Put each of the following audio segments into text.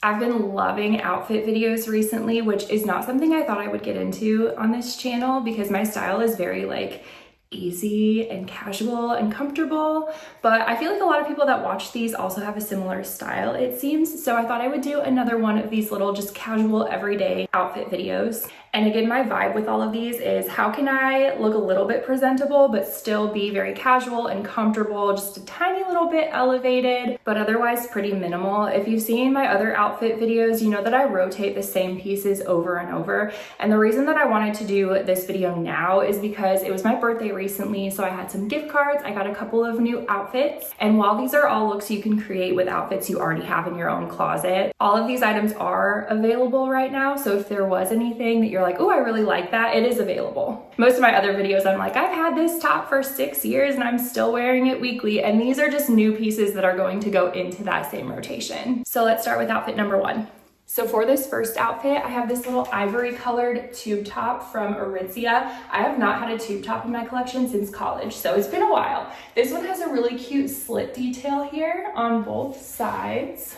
I've been loving outfit videos recently, which is not something I thought I would get into on this channel because my style is very like easy and casual and comfortable, but I feel like a lot of people that watch these also have a similar style, it seems. So I thought I would do another one of these little just casual everyday outfit videos. And again, my vibe with all of these is how can I look a little bit presentable but still be very casual and comfortable, just a tiny little bit elevated, but otherwise pretty minimal. If you've seen my other outfit videos, you know that I rotate the same pieces over and over. And the reason that I wanted to do this video now is because it was my birthday recently, so I had some gift cards, I got a couple of new outfits, and while these are all looks you can create with outfits you already have in your own closet, all of these items are available right now. So if there was anything that you're like, oh, I really like that, it is available. Most of my other videos, I'm like, I've had this top for 6 years and I'm still wearing it weekly, and these are just new pieces that are going to go into that same rotation. So let's start with outfit number 1. So for this first outfit, I have this little ivory colored tube top from Aritzia. I have not had a tube top in my collection since college, so it's been a while. This one has a really cute slit detail here on both sides.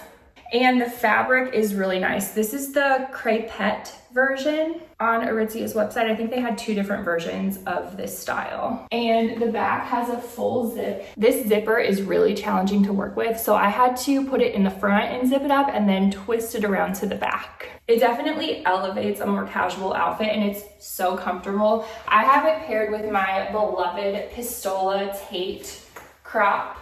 And the fabric is really nice. This is the crepette version on Aritzia's website. I think they had 2 different versions of this style. And the back has a full zip. This zipper is really challenging to work with, so I had to put it in the front and zip it up and then twist it around to the back. It definitely elevates a more casual outfit and it's so comfortable. I have it paired with my beloved Pistola Tate crop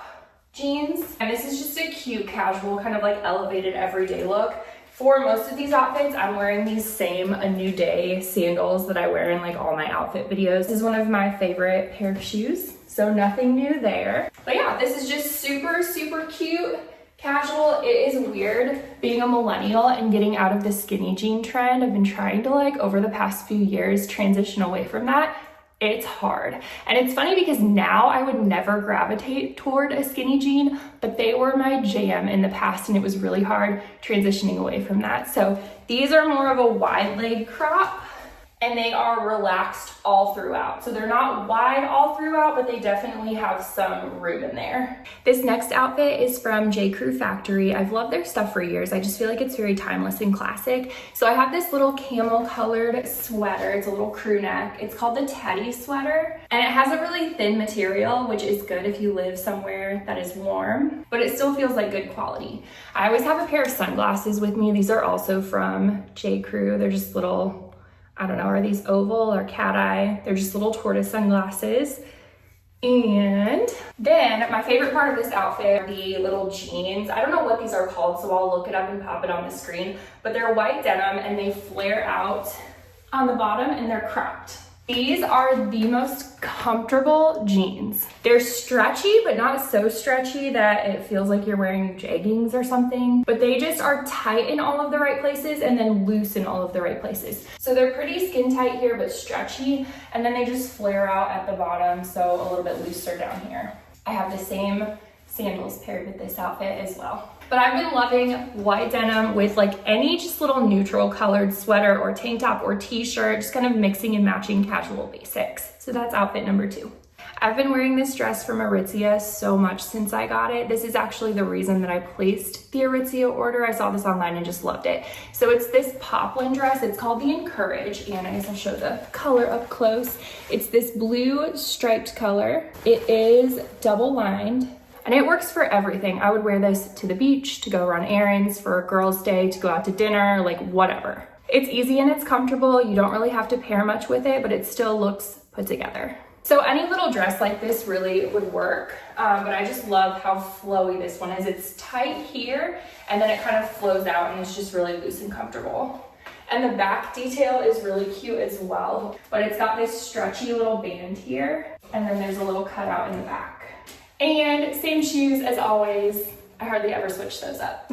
jeans, and this is just a cute casual kind of like elevated everyday look. For most of these outfits, I'm wearing these same A New Day sandals that I wear in like all my outfit videos. This is one of my favorite pair of shoes, so nothing new there. But yeah, this is just super, super cute, casual. It is weird being a millennial and getting out of the skinny jean trend. I've been trying to like over the past few years transition away from that. It's hard. And it's funny because now I would never gravitate toward a skinny jean, but they were my jam in the past and it was really hard transitioning away from that. So these are more of a wide leg crop and they are relaxed all throughout. So they're not wide all throughout, but they definitely have some room in there. This next outfit is from J. Crew Factory. I've loved their stuff for years. I just feel like it's very timeless and classic. So I have this little camel colored sweater. It's a little crew neck. It's called the Teddy sweater. And it has a really thin material, which is good if you live somewhere that is warm, but it still feels like good quality. I always have a pair of sunglasses with me. These are also from J. Crew. They're just little, I don't know, are these oval or cat eye? They're just little tortoise sunglasses. And then my favorite part of this outfit are the little jeans. I don't know what these are called, so I'll look it up and pop it on the screen, but they're white denim and they flare out on the bottom and they're cropped. These are the most comfortable jeans. They're stretchy, but not so stretchy that it feels like you're wearing jeggings or something, but they just are tight in all of the right places and then loose in all of the right places. So they're pretty skin tight here, but stretchy, and then they just flare out at the bottom, so a little bit looser down here. I have the same sandals paired with this outfit as well. But I've been loving white denim with like any just little neutral colored sweater or tank top or t-shirt, just kind of mixing and matching casual basics. So that's outfit number 2. I've been wearing this dress from Aritzia so much since I got it. This is actually the reason that I placed the Aritzia order. I saw this online and just loved it. So it's this poplin dress. It's called the Encourage, and I guess I'll show the color up close. It's this blue striped color. It is double lined. And it works for everything. I would wear this to the beach, to go run errands, for a girl's day, to go out to dinner, like whatever. It's easy and it's comfortable. You don't really have to pair much with it, but it still looks put together. So any little dress like this really would work, but I just love how flowy this one is. It's tight here, and then it kind of flows out and it's just really loose and comfortable. And the back detail is really cute as well, but it's got this stretchy little band here, and then there's a little cutout in the back. And same shoes as always. I hardly ever switch those up.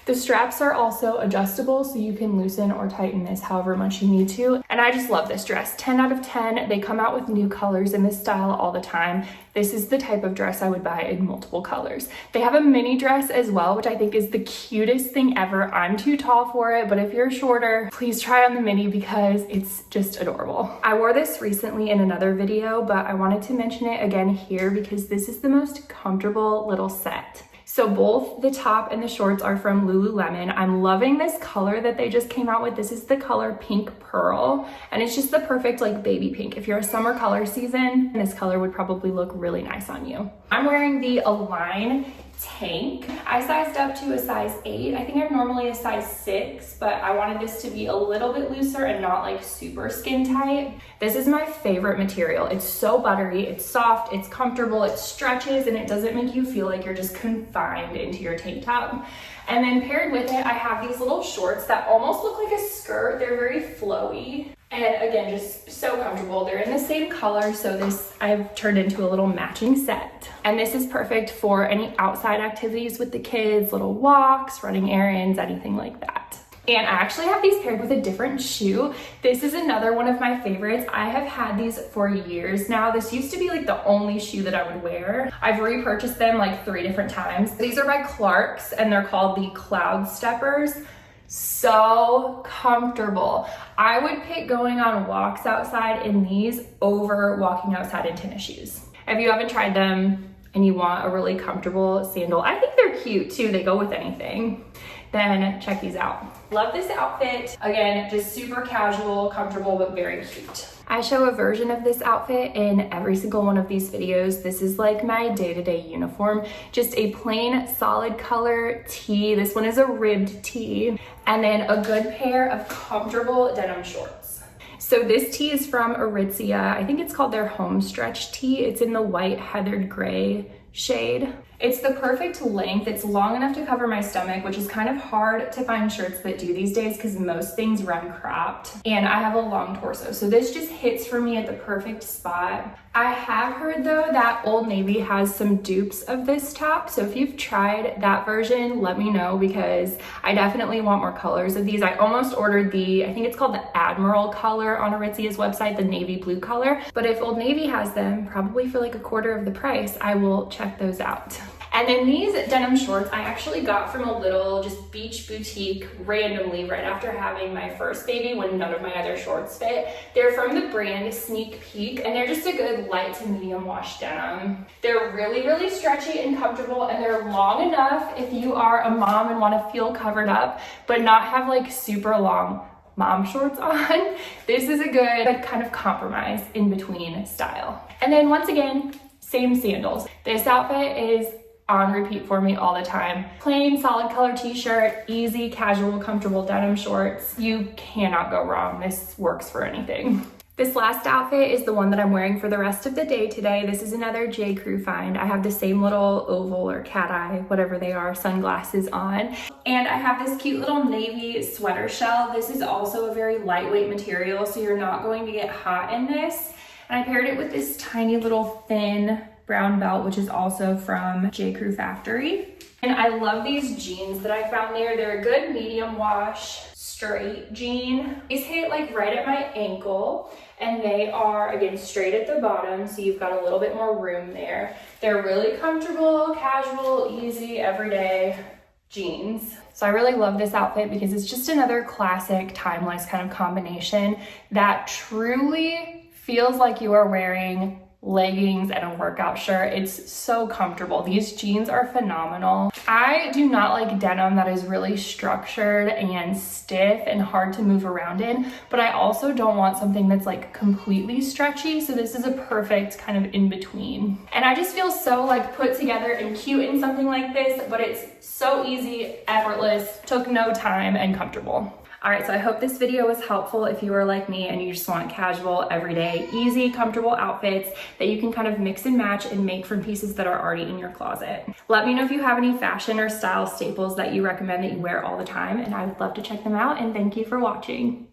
The straps are also adjustable, so you can loosen or tighten this however much you need to. And I just love this dress. 10 out of 10. They come out with new colors in this style all the time. This is the type of dress I would buy in multiple colors. They have a mini dress as well, which I think is the cutest thing ever. I'm too tall for it, but if you're shorter, please try on the mini because it's just adorable. I wore this recently in another video, but I wanted to mention it again here because this is the most comfortable little set. So both the top and the shorts are from Lululemon. I'm loving this color that they just came out with. This is the color Pink Pearl, and it's just the perfect like baby pink. If you're a summer color season, this color would probably look really nice on you. I'm wearing the Align tank. I sized up to a size 8. I think I'm normally a size 6, but I wanted this to be a little bit looser and not like super skin tight. This is my favorite material. It's so buttery, it's soft, it's comfortable, it stretches, and it doesn't make you feel like you're just confined into your tank top. And then paired with it, I have these little shorts that almost look like a skirt. They're very flowy. And again, just so comfortable. They're in the same color, so this I've turned into a little matching set. And this is perfect for any outside activities with the kids, little walks, running errands, anything like that. And I actually have these paired with a different shoe. This is another one of my favorites. I have had these for years now. This used to be like the only shoe that I would wear. I've repurchased them like 3 different times. These are by Clark's and they're called the Cloud Steppers. So comfortable. I would pick going on walks outside in these over walking outside in tennis shoes. If you haven't tried them and you want a really comfortable sandal, I think they're cute too, they go with anything, then check these out. Love this outfit. Again, just super casual, comfortable, but very cute. I show a version of this outfit in every single one of these videos. This is like my day-to-day uniform. Just a plain solid color tee. This one is a ribbed tee. And then a good pair of comfortable denim shorts. So this tee is from Aritzia. I think it's called their home stretch tee. It's in the white heathered gray shade. It's the perfect length. It's long enough to cover my stomach, which is kind of hard to find shirts that do these days because most things run cropped. And I have a long torso, so this just hits for me at the perfect spot. I have heard though that Old Navy has some dupes of this top. So if you've tried that version, let me know because I definitely want more colors of these. I almost ordered I think it's called the Admiral color on Aritzia's website, the navy blue color. But if Old Navy has them, probably for like a quarter of the price, I will check those out. And then these denim shorts I actually got from a little just beach boutique randomly right after having my first baby when none of my other shorts fit. They're from the brand Sneak Peek and they're just a good light to medium wash denim. They're really, really stretchy and comfortable and they're long enough if you are a mom and want to feel covered up but not have like super long mom shorts on. This is a good kind of compromise in between style. And then once again, same sandals. This outfit is on repeat for me all the time. Plain solid color t-shirt, easy, casual, comfortable denim shorts. You cannot go wrong. This works for anything. This last outfit is the one that I'm wearing for the rest of the day today. This is another J. Crew find. I have the same little oval or cat eye, whatever they are, sunglasses on. And I have this cute little navy sweater shell. This is also a very lightweight material, so you're not going to get hot in this. And I paired it with this tiny little thin brown belt, which is also from J. Crew Factory. And I love these jeans that I found there. They're a good medium wash, straight jean. These hit like right at my ankle and they are, again, straight at the bottom, so you've got a little bit more room there. They're really comfortable, casual, easy, everyday jeans. So I really love this outfit because it's just another classic, timeless kind of combination that truly feels like you are wearing leggings and a workout shirt. It's so comfortable. These jeans are phenomenal. I do not like denim that is really structured and stiff and hard to move around in, but I also don't want something that's like completely stretchy. So this is a perfect kind of in between. And I just feel so like put together and cute in something like this, but it's so easy, effortless, took no time and comfortable. All right, so I hope this video was helpful if you are like me and you just want casual, everyday, easy, comfortable outfits that you can kind of mix and match and make from pieces that are already in your closet. Let me know if you have any fashion or style staples that you recommend that you wear all the time, and I would love to check them out, and thank you for watching.